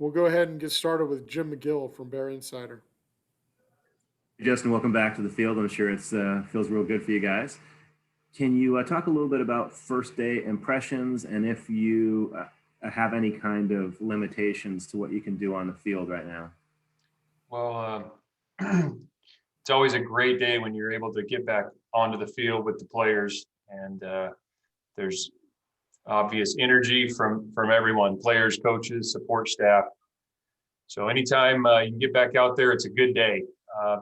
We'll go ahead and get started with Jim McGill from Bear Insider. Hey, Justin, welcome back to the field. I'm sure it feels real good for you guys. Can you talk a little bit about first day impressions and if you have any kind of limitations to what you can do on the field right now? Well, it's always a great day when you're able to get back onto the field with the players, and there's obvious energy from everyone, players, coaches, support staff. So anytime you can get back out there, it's a good day.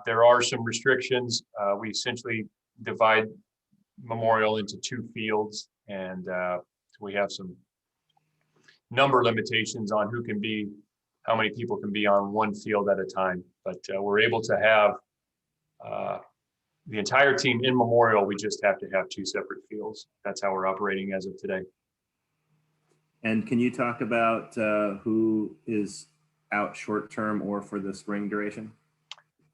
There are some restrictions. We essentially divide Memorial into two fields, and we have some number limitations on how many people can be on one field at a time. But we're able to have the entire team in Memorial. We just have to have two separate fields. That's how we're operating as of today. And can you talk about who is out short term or for the spring duration?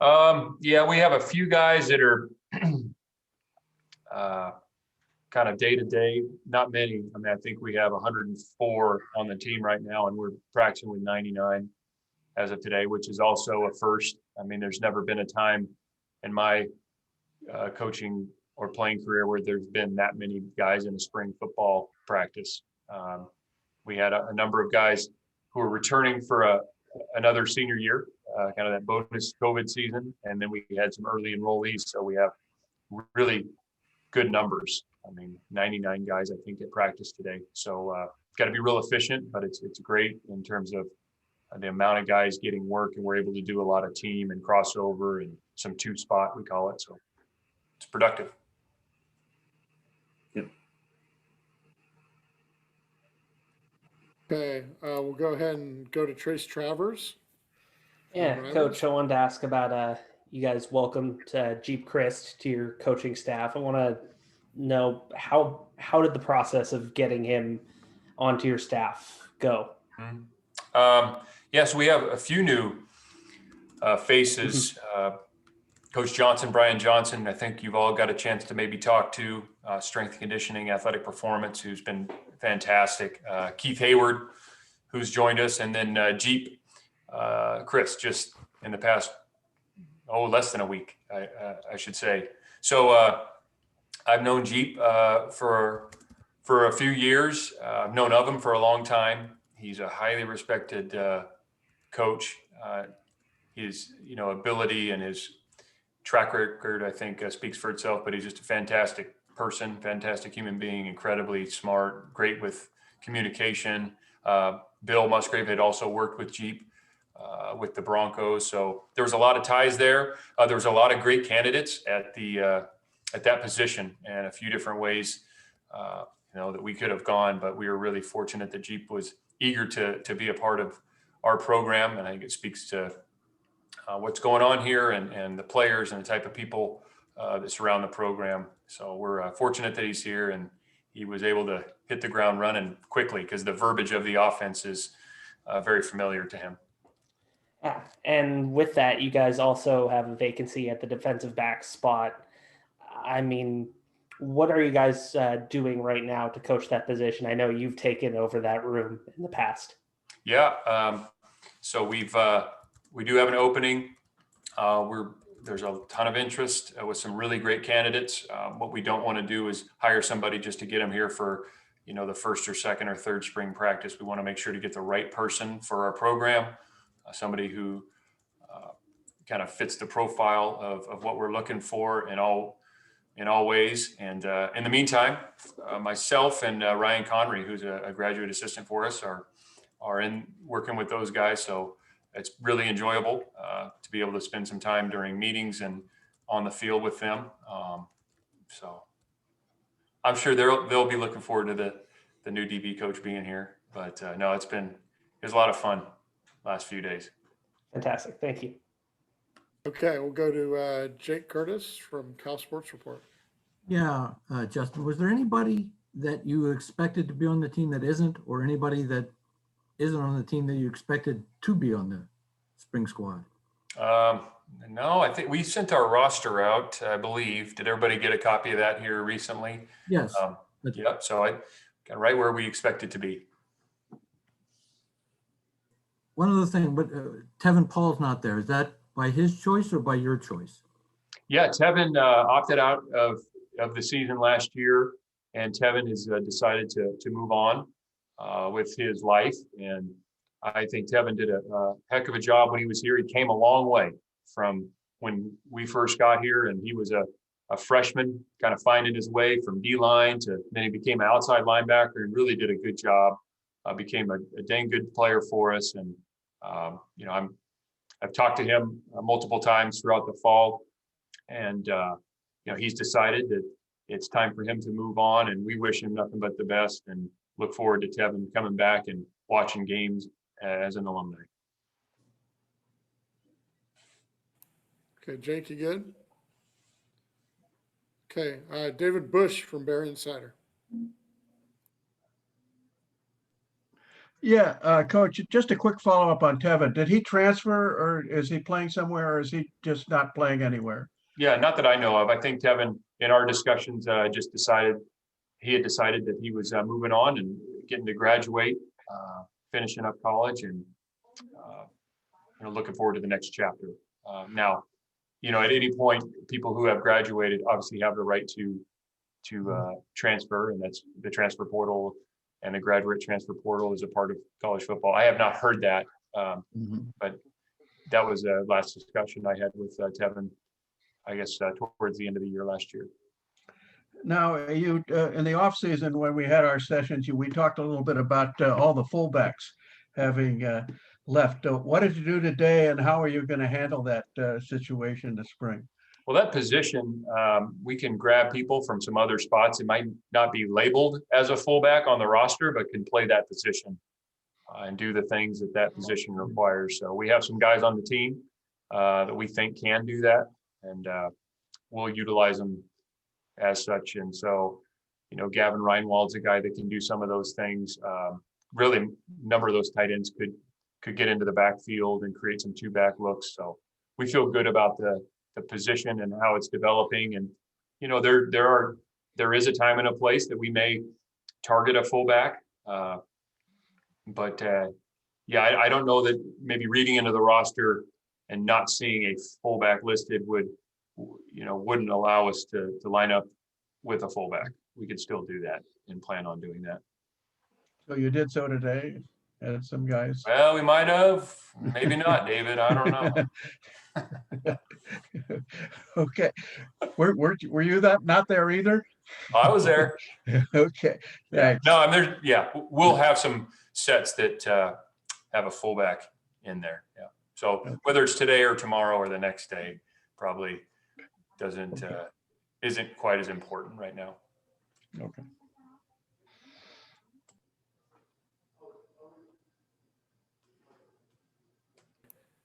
Yeah, we have a few guys that are kind of day to day, not many. I mean, I think we have 104 on the team right now, and we're practicing with 99 as of today, which is also a first. I mean, there's never been a time in my coaching or playing career where there's been that many guys in a spring football practice. We had a number of guys who were returning for another senior year, kind of that bonus COVID season, and then we had some early enrollees. So we have really good numbers. I mean, 99 guys, I think, at practice today. So got to be real efficient, but it's great in terms of the amount of guys getting work, and we're able to do a lot of team and crossover and some two spot, we call it. So it's productive. Yep. Okay, we'll go ahead and go to Trace Travers. Yeah, Coach, I wanted to ask about you guys welcomed Jeep Christ to your coaching staff. I want to know how did the process of getting him onto your staff go? Yes, we have a few new faces. Coach Johnson, Brian Johnson, I think you've all got a chance to maybe talk to, strength conditioning, athletic performance, who's been fantastic. Keith Hayward, who's joined us, and then Jeep Chris, just in the past, less than a week, I should say. So I've known Jeep for a few years. I've known of him for a long time. He's a highly respected coach. His ability and his track record, I think, speaks for itself, but he's just a fantastic person, fantastic human being, incredibly smart, great with communication. Bill Musgrave had also worked with Jeep with the Broncos. So there was a lot of ties there. There was a lot of great candidates at that position, and a few different ways that we could have gone, but we were really fortunate that Jeep was eager to be a part of our program. And I think it speaks to what's going on here and the players and the type of people that surround the program. So we're fortunate that he's here, and he was able to hit the ground running quickly because the verbiage of the offense is very familiar to him. Yeah, and with that, you guys also have a vacancy at the defensive back spot. I mean, what are you guys doing right now to coach that position? I know you've taken over that room in the past. Yeah, so we do have an opening. There's a ton of interest with some really great candidates. What we don't want to do is hire somebody just to get them here for the first or second or third spring practice. We want to make sure to get the right person for our program, somebody who kind of fits the profile of what we're looking for in all ways. And in the meantime, myself and Ryan Connery, who's a graduate assistant for us, are in working with those guys. So it's really enjoyable to be able to spend some time during meetings and on the field with them. So I'm sure they'll be looking forward to the new DB coach being here. But no, it was a lot of fun last few days. Fantastic. Thank you. Okay, we'll go to Jake Curtis from Cal Sports Report. Yeah, Justin, was there anybody that you expected to be on the team that isn't, or anybody that isn't on the team that you expected to be on the spring squad? No, I think we sent our roster out, I believe. Did everybody get a copy of that here recently? Yes. Yep. So I got right where we expected to be. one other thing, but Tevin Paul's not there. Is that by his choice or by your choice? Yeah, Tevin opted out of the season last year, and Tevin has decided to move on with his life. And I think Tevin did a heck of a job when he was here. He came a long way from when we first got here, and he was a freshman, kind of finding his way from D-line to then he became an outside linebacker and really did a good job. Became a dang good player for us, and you know, I've talked to him multiple times throughout the fall, and you know, he's decided that it's time for him to move on, and we wish him nothing but the best, and look forward to Tevin coming back and watching games as an alumni. Okay, Jake, you good? Okay, David Bush from Bear Insider. Yeah, Coach, just a quick follow-up on Tevin. Did he transfer or is he playing somewhere or is he just not playing anywhere? Yeah, not that I know of. I think Tevin, in our discussions, just decided that he was moving on and getting to graduate, finishing up college, and you know, looking forward to the next chapter. Now, you know, at any point, people who have graduated obviously have the right to transfer, and that's the transfer portal, and the graduate transfer portal is a part of college football. I have not heard that, but that was the last discussion I had with Tevin, I guess, towards the end of the year last year. Now, you in the off season when we had our sessions, we talked a little bit about all the fullbacks having left. What did you do today, and how are you going to handle that situation in the spring? Well, that position, we can grab people from some other spots. It might not be labeled as a fullback on the roster, but can play that position and do the things that that position requires. So we have some guys on the team that we think can do that, and we'll utilize them as such. And so, you know, Gavin Reinwald's a guy that can do some of those things. Really, a number of those tight ends could get into the backfield and create some two-back looks. So we feel good about the position and how it's developing. And, you know, there is a time and a place that we may target a fullback. But yeah, I don't know that maybe reading into the roster and not seeing a fullback listed wouldn't allow us to line up with a fullback. We could still do that and plan on doing that. So you did so today, added some guys. Well, we might have, maybe not, David. I don't know. Okay, were you not there either? I was there. Okay, thanks. No, I'm there. Yeah, we'll have some sets that have a fullback in there. Yeah. So whether it's today or tomorrow or the next day, probably isn't quite as important right now. Okay.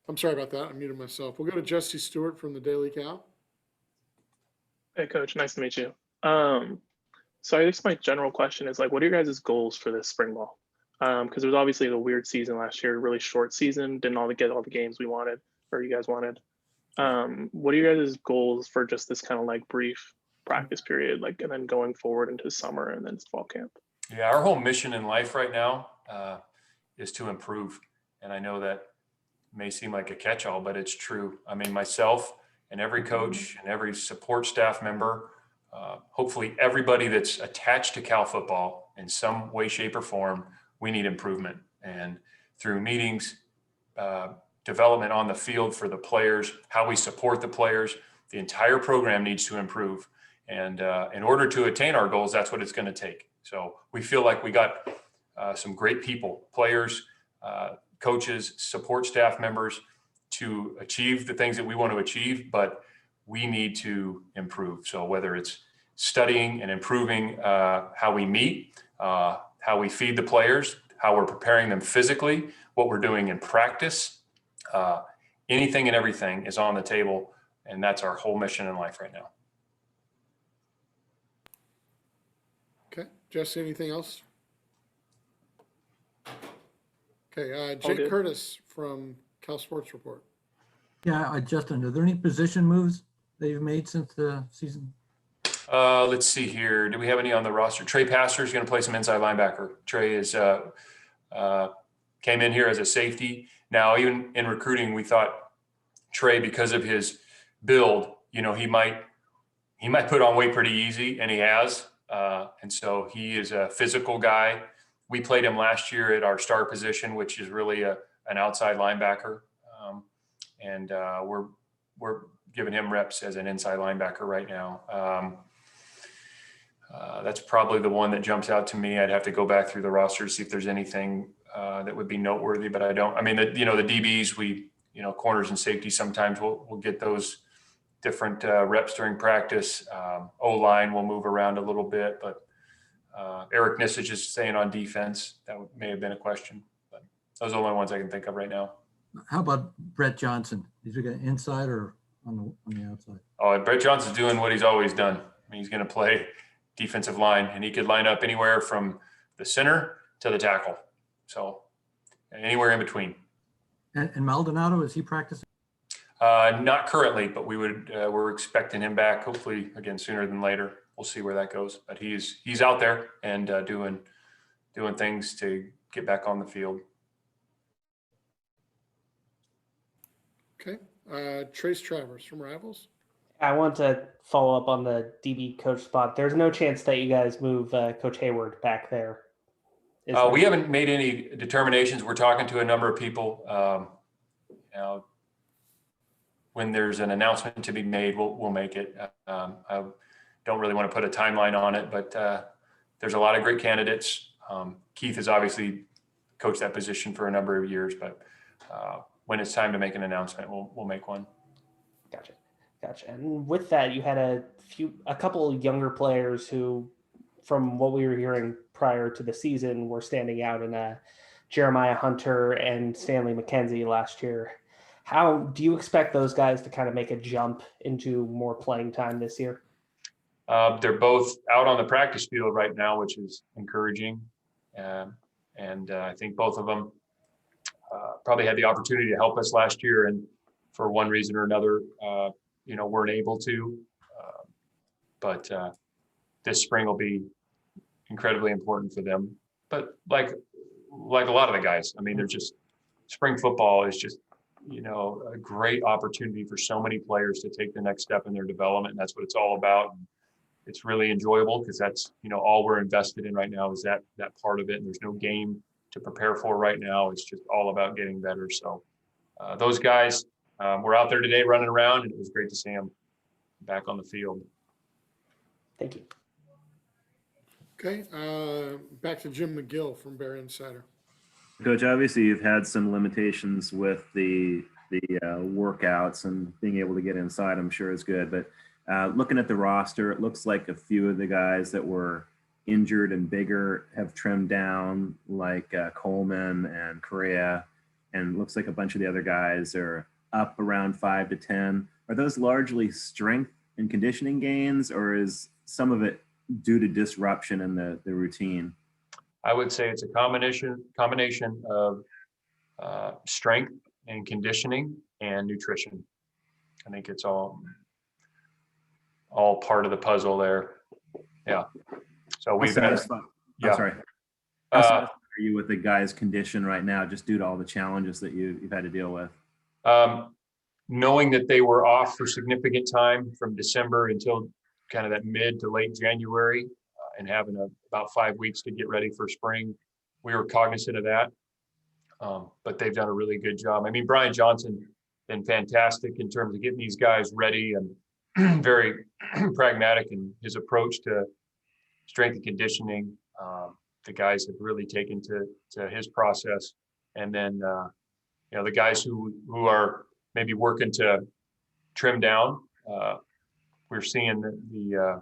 I'm sorry about that. I muted myself. We'll go to Jesse Stewart from the Daily Cow. Hey, Coach. Nice to meet you. So I guess my general question is, like, what are your guys' goals for this spring ball? Because it was obviously a weird season last year, really short season, didn't get all the games we wanted or you guys wanted. What are your guys' goals for just this kind of like brief practice period, like, and then going forward into summer and then fall camp? Yeah, our whole mission in life right now is to improve. And I know that may seem like a catch-all, but it's true. I mean, myself and every coach and every support staff member, hopefully everybody that's attached to Cal football in some way, shape, or form, we need improvement. And through meetings, development on the field for the players, how we support the players, the entire program needs to improve. And in order to attain our goals, that's what it's going to take. So we feel like we got some great people, players, coaches, support staff members to achieve the things that we want to achieve, but we need to improve. So whether it's studying and improving how we meet, how we feed the players, how we're preparing them physically, what we're doing in practice, anything and everything is on the table. And that's our whole mission in life right now. Okay. Jesse, anything else? Okay. Jake Curtis from Cal Sports Report. Yeah, Justin, are there any position moves that you've made since the season? Let's see here. Do we have any on the roster? Trey Pastor is going to play some inside linebacker. Trey is came in here as a safety. Now, even in recruiting, we thought Trey, because of his build, he might put on weight pretty easy, and he has. And so he is a physical guy. We played him last year at our star position, which is really an outside linebacker. And we're giving him reps as an inside linebacker right now. That's probably the one that jumps out to me. I'd have to go back through the roster to see if there's anything that would be noteworthy, but I don't. I mean, the DBs, corners and safety, sometimes we'll get those different reps during practice. O-line will move around a little bit, but Eric Nisich is staying on defense. That may have been a question, but those are the only ones I can think of right now. How about Brett Johnson? Is he going inside or on the outside? Oh, Brett Johnson's doing what he's always done. I mean, he's going to play defensive line, and he could line up anywhere from the center to the tackle. So anywhere in between. And Maldonado, is he practicing? Not currently, but we're expecting him back hopefully again sooner than later. We'll see where that goes, but he's out there and doing things to get back on the field. Okay. Trace Travers from Rivals. I want to follow up on the DB coach spot. There's no chance that you guys move Coach Hayward back there. We haven't made any determinations. We're talking to a number of people. When there's an announcement to be made, we'll make it. I don't really want to put a timeline on it, but there's a lot of great candidates. Keith has obviously coached that position for a number of years, but when it's time to make an announcement, we'll make one. Gotcha. And with that, you had a couple of younger players who, from what we were hearing prior to the season, were standing out in Jeremiah Hunter and Stanley McKenzie last year. How do you expect those guys to kind of make a jump into more playing time this year? They're both out on the practice field right now, which is encouraging. And I think both of them probably had the opportunity to help us last year, and for one reason or another, weren't able to. But this spring will be incredibly important for them. But like a lot of the guys, I mean, they're just, spring football is just, a great opportunity for so many players to take the next step in their development. And that's what it's all about. And it's really enjoyable because that's, all we're invested in right now is that part of it. And there's no game to prepare for right now. It's just all about getting better. So those guys were out there today running around, and it was great to see them back on the field. Thank you. Okay. Back to Jim McGill from Bear Insider. Coach, obviously you've had some limitations with the workouts, and being able to get inside, I'm sure is good. But looking at the roster, it looks like a few of the guys that were injured and bigger have trimmed down, like Coleman and Correa, and looks like a bunch of the other guys are up around 5 to 10. Are those largely strength and conditioning gains, or is some of it due to disruption in the routine? I would say it's a combination of strength and conditioning and nutrition. I think it's all part of the puzzle there. Yeah. So we've How got. satisfied- Yeah. I'm sorry. How satisfied are you with the guys' condition right now, just due to all the challenges that you've had to deal with? Knowing that they were off for significant time from December until kind of that mid to late January, and having about 5 weeks to get ready for spring, we were cognizant of that. But they've done a really good job. I mean, Brian Johnson been fantastic in terms of getting these guys ready, and very pragmatic in his approach to strength and conditioning. The guys have really taken to his process, and then the guys who are maybe working to trim down, we're seeing the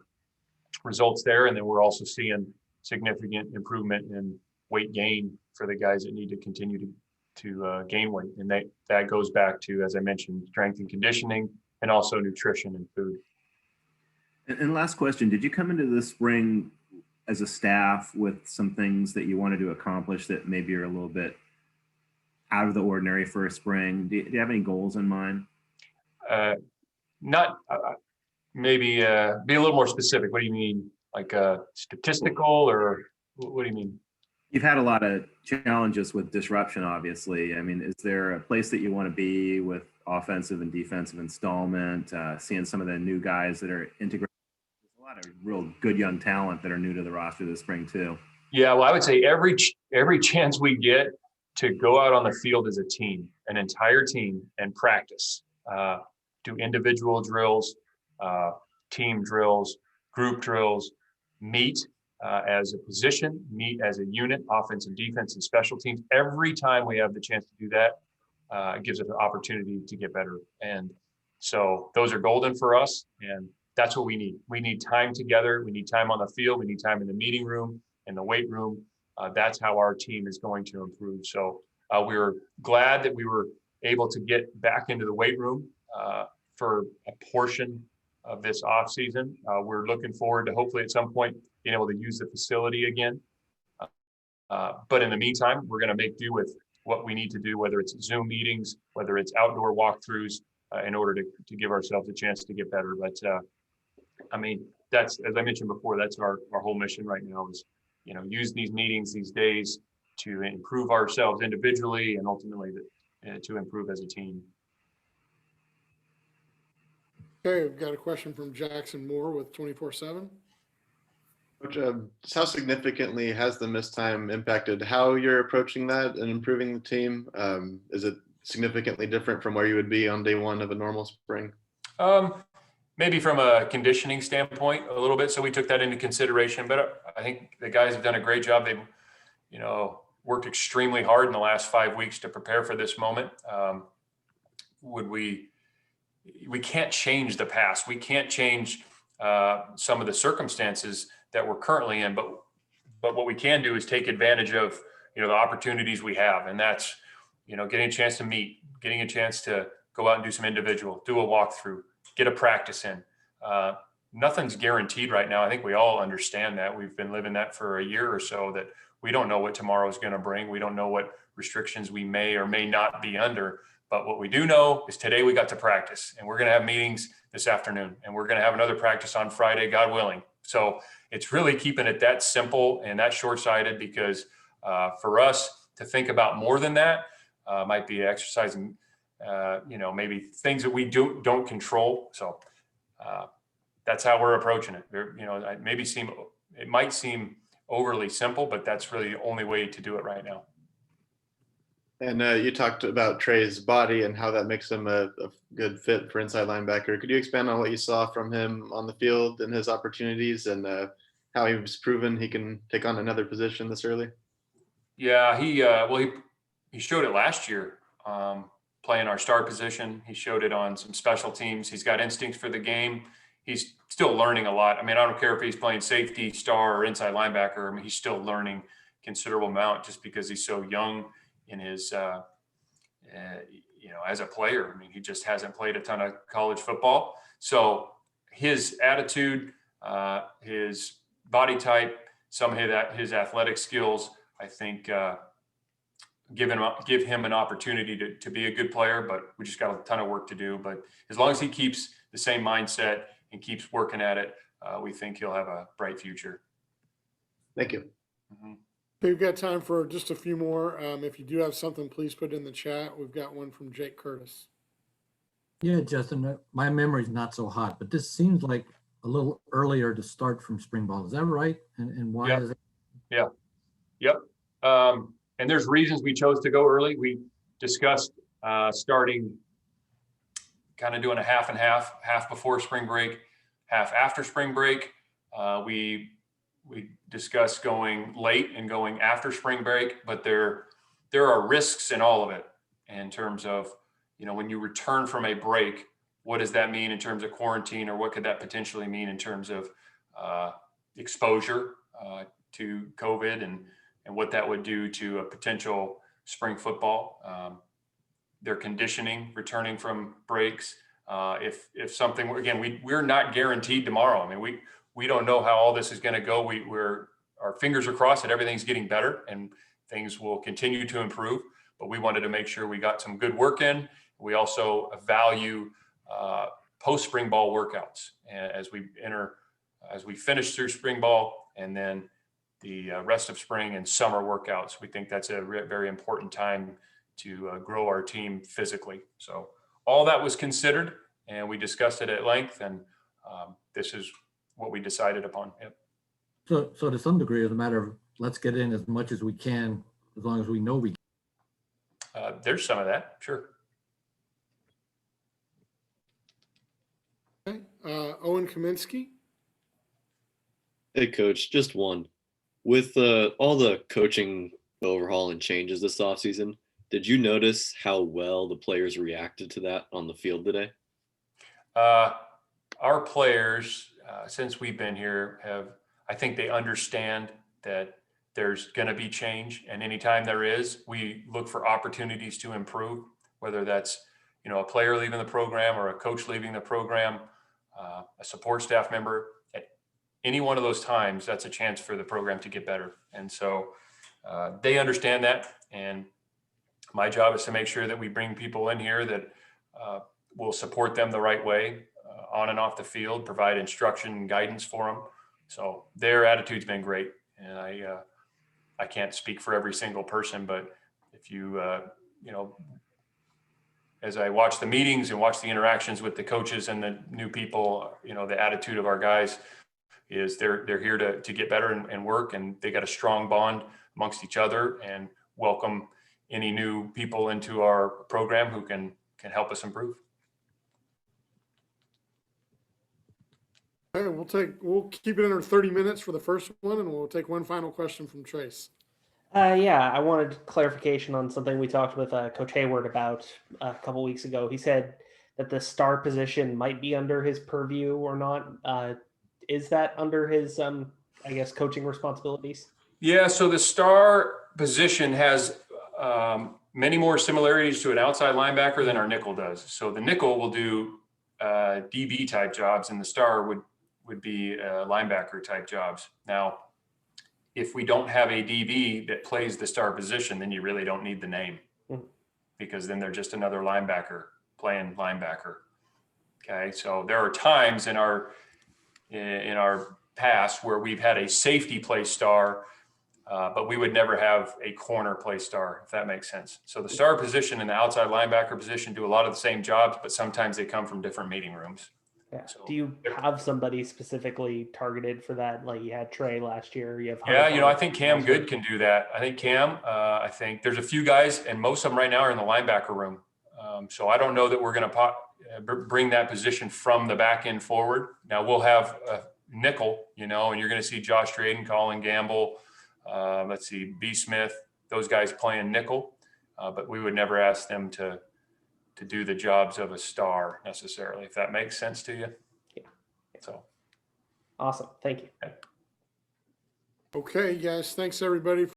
results there, and then we're also seeing significant improvement in weight gain for the guys that need to continue to gain weight, and that goes back to, as I mentioned, strength and conditioning, and also nutrition and food. And last question, did you come into this spring as a staff with some things that you wanted to accomplish that maybe are a little bit out of the ordinary for a spring? Do you have any goals in mind? Maybe be a little more specific. What do you mean? Like statistical, or what do you mean? You've had a lot of challenges with disruption, obviously. I mean, is there a place that you want to be with offensive and defensive installment, seeing some of the new guys that are integrated? There's a lot of real good young talent that are new to the roster this spring, too. Yeah, well, I would say every chance we get to go out on the field as a team, an entire team, and practice, do individual drills, team drills, group drills, meet as a position, meet as a unit, offense and defense and special teams. Every time we have the chance to do that, it gives us an opportunity to get better. And so those are golden for us, and that's what we need. We need time together. We need time on the field. We need time in the meeting room, in the weight room. That's how our team is going to improve. So we were glad that we were able to get back into the weight room for a portion of this off season. We're looking forward to hopefully at some point being able to use the facility again. But in the meantime, we're going to make do with what we need to do, whether it's Zoom meetings, whether it's outdoor walkthroughs, in order to give ourselves a chance to get better. But I mean, that's, as I mentioned before, that's our whole mission right now is, use these meetings, these days to improve ourselves individually and ultimately to improve as a team. Okay, we've got a question from Jackson Moore with 24/7. Coach, just how significantly has the missed time impacted how you're approaching that and improving the team? Is it significantly different from where you would be on day one of a normal spring? Maybe from a conditioning standpoint a little bit. So we took that into consideration, but I think the guys have done a great job. They've, worked extremely hard in the last 5 weeks to prepare for this moment. We can't change the past. We can't change some of the circumstances that we're currently in, but what we can do is take advantage of, the opportunities we have. And that's, getting a chance to meet, getting a chance to go out and do some individual, do a walkthrough, get a practice in. Nothing's guaranteed right now. I think we all understand that. We've been living that for a year or so, that we don't know what tomorrow is going to bring. We don't know what restrictions we may or may not be under. But what we do know is today we got to practice, and we're going to have meetings this afternoon, and we're going to have another practice on Friday, God willing. So it's really keeping it that simple and that short-sighted, because for us to think about more than that might be exercising, maybe things that we don't control. So that's how we're approaching it. It might seem overly simple, but that's really the only way to do it right now. And you talked about Trey's body and how that makes him a good fit for inside linebacker. Could you expand on what you saw from him on the field and his opportunities, and how he's proven he can take on another position this early? Yeah, he showed it last year, playing our star position. He showed it on some special teams. He's got instincts for the game. He's still learning a lot. I mean, I don't care if he's playing safety, star, or inside linebacker. I mean, he's still learning considerable amount just because he's so young in his, as a player. I mean, he just hasn't played a ton of college football. So his attitude, his body type, some of his athletic skills, I think, give him an opportunity to be a good player, but we just got a ton of work to do. But as long as he keeps the same mindset and keeps working at it, we think he'll have a bright future. Thank you. Mm-hmm. We've got time for just a few more. If you do have something, please put it in the chat. We've got one from Jake Curtis. Yeah, Justin, my memory's not so hot, but this seems like a little earlier to start from spring ball. Is that right? And why Yep. is it? Yeah. Yep. And there's reasons we chose to go early. We discussed starting kind of doing a half and half before spring break, half after spring break. We discussed going late and going after spring break, but there are risks in all of it in terms of, when you return from a break, what does that mean in terms of quarantine, or what could that potentially mean in terms of exposure to COVID and what that would do to a potential spring football. Their conditioning, returning from breaks. If something, again, we're not guaranteed tomorrow. I mean, we don't know how all this is going to go. Our fingers are crossed that everything's getting better and things will continue to improve, but we wanted to make sure we got some good work in. We also value post spring ball workouts as we finish through spring ball, and then the rest of spring and summer workouts. We think that's a very important time to grow our team physically. So all that was considered, and we discussed it at length, and this is what we decided upon. Yep. So to some degree, it's a matter of let's get in as much as we can, as long as we know we can. There's some of that, sure. Okay. Owen Kaminsky. Hey, coach, just one. With all the coaching overhaul and changes this offseason, did you notice how well the players reacted to that on the field today? Our players, since we've been here, I think they understand that there's going to be change, and anytime there is, we look for opportunities to improve, whether that's, a player leaving the program or a coach leaving the program, a support staff member. At any one of those times, that's a chance for the program to get better. And so they understand that, and my job is to make sure that we bring people in here that will support them the right way on and off the field, provide instruction and guidance for them. So their attitude's been great, and I can't speak for every single person, but if you as I watch the meetings and watch the interactions with the coaches and the new people, the attitude of our guys is they're here to get better and work, and they got a strong bond amongst each other and welcome any new people into our program who can help us improve. Okay, we'll keep it under 30 minutes for the first one, and we'll take one final question from Trace. Yeah, I wanted clarification on something we talked with Coach Hayward about a couple weeks ago. He said that the star position might be under his purview or not. Is that under his, coaching responsibilities? Yeah, so the star position has many more similarities to an outside linebacker than our nickel does. So the nickel will do DB type jobs, and the star would be linebacker type jobs. Now, if we don't have a DB that plays the star position, then you really don't need the name, because then they're just another linebacker playing linebacker. Okay, so there are times in our past where we've had a safety play star, but we would never have a corner play star, if that makes sense. So the star position and the outside linebacker position do a lot of the same jobs, but sometimes they come from different meeting rooms. Yeah. So, do you have somebody specifically targeted for that? Like you had Trey last year. You have I think Cam Good can do that. I think Cam. I think there's a few guys, and most of them right now are in the linebacker room. So I don't know that we're going to bring that position from the back end forward. Now we'll have a nickel, and you're going to see Josh Drayden, Colin Gamble, let's see, B. Smith, those guys playing nickel, but we would never ask them to do the jobs of a star necessarily, if that makes sense to you. Yeah. So. Awesome. Thank you. Okay, guys, thanks everybody